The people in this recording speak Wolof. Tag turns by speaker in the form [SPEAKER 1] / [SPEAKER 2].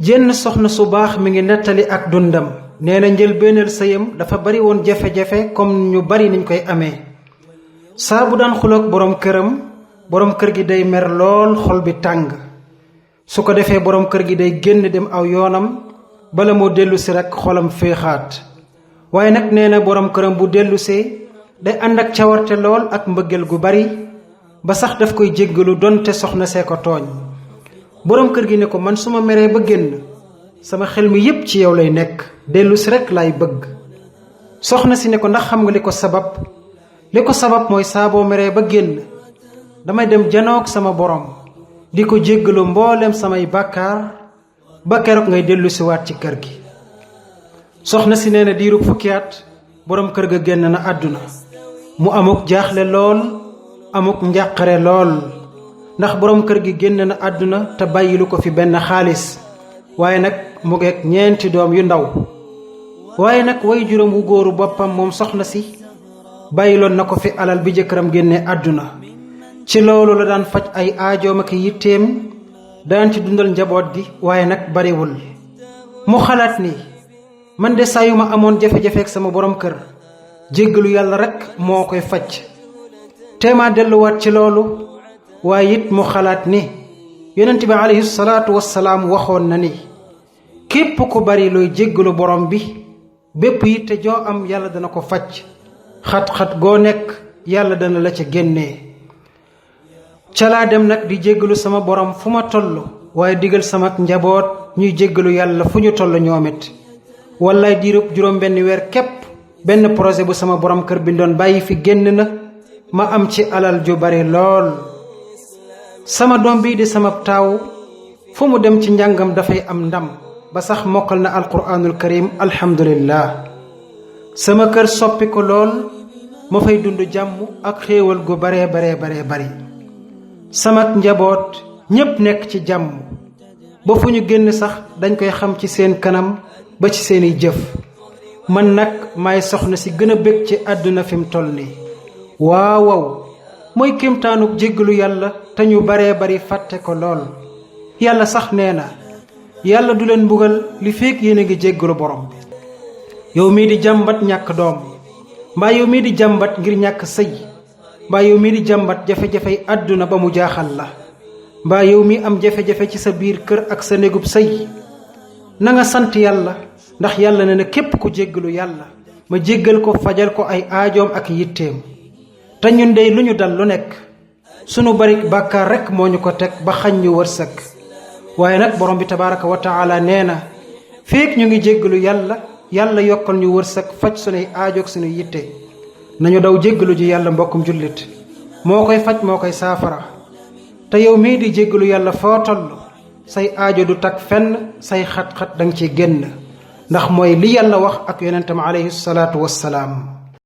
[SPEAKER 1] jenn soxna su baax mi ngi nettali ak dundam nee na njëlbéenal sëyam dafa bari woon jafe-jafe comme ñu bari niñ koy amee saa bu daan xuloog boroom kër gi day mer lool xol bi tàng su ko defee boroom kër gi day génn dem aw yoonam bala moo dellusi rekk xolam féexaat waaye nag nee na boroom këram bu dellusee day ànd ak cawarte lool ak mbëggeel gu bari ba sax daf koy jéggalu donte soxna see ko tooñ boroom kër gi ne ko man su ma meree ba génn sama xel mi yépp ci yow lay nekk dellusi rekk lay bëgg soxna si ne ko ndax xam nga li ko sabab mooy saa boo meree ba génn damay dem janoog sama borom di ko jéggalu mboolem samay bàkkaar ba keroog ngay dellusiwaat ci kër gi soxna si nee na diiru fukki at boroom kër ga génn na àdduna mu amuk jaaxle lool amuk njàqare lool ndax boroom kër gi génn na àdduna te bàyyilu ko fi benn xaalis waaye nag mu ngeeg 4 doom yu ndaw waaye nag way juróom wu góoru boppam moom soxna si bàyyiloon na ko fi alal bi jëkkëram génne àdduna ci loolu la daan faj ay aajoom ak yitteem daan ci dundal njaboot gi waaye nag bariwul mu xalaat ni man de saa yu ma amoon jafe-jafe ak sama borom kër jéggalu yàlla rekk moo koy faj teemaa delluwaat ci loolu waaye it mu xalaat ni yonent bi alayhi salaatu wassalaam waxoon na ni képp ku bari looy jéggalu borom bi bépp yitte joo am yàlla dana ko faj xat-xat goo nekk yàlla dana la ca génnee ca laa dem nag di jéggalu sama borom fu ma toll waaye digal sama njaboot ñuy jéggalu yàlla fu ñu toll ñoomit wallaay diirub juróom-benn weer képp benn projet bu sama borom kër bindoon bàyyi fi génn na ma am ci alal ju bari lool sama doom bii di sama taaw fu mu dem ci njàngam dafay am ndam ba sax mokkal na alquraanul karim alhamdulillah sama kër soppi ko lool ma fay dund jàmm ak xéewal gu baree bari sama njaboot ñépp nekk ci jàmm ba fu ñu génn sax dañ koy xam ci seen kanam ba ci seeni jëf man nag maay soxna si gën a bég ci àdduna fi mu toll nii waaw mooy kéemtaanug jéggalu yàlla te ñu baree bari fàtte ko lool yàlla sax nee na yàlla du leen mbugal li feek yéen a ngi jéggalu borom bi yow mii di jàmbat ñàkk doom mbaa yow mii di jàmbat ngir ñàkk sëy mbaa yow mii di jàmbat jafe-jafey àdduna ba mu jaaxal la mbaa yow mii am jafe-jafe ci sa biir kër ak sa néegub sëy na nga sant yàlla ndax yàlla ne na képp ku jéggalu yàlla ma jéggal ko fajal ko ay aajoom ak yitteem te ñun dey lu ñu dal lu nekk sunu bari bàkkaar rekk moo ñu ko teg ba xañ ñu wërsëg waaye nag borom bi tabaaraka wa taala nee na feek ñu ngi jéggalu yàlla yokkal ñu wërsëg faj sunuy aajoog sunu yitte nañu daw jéggalu ji yàlla mbokkum jullit moo koy faj moo koy saafara te yow mii di jéggalu yàlla foo toll say aajo du tag fenn say xat-xat danga ci génn ndax mooy li yàlla wax ak yonentam alayhi salaatu wassalaam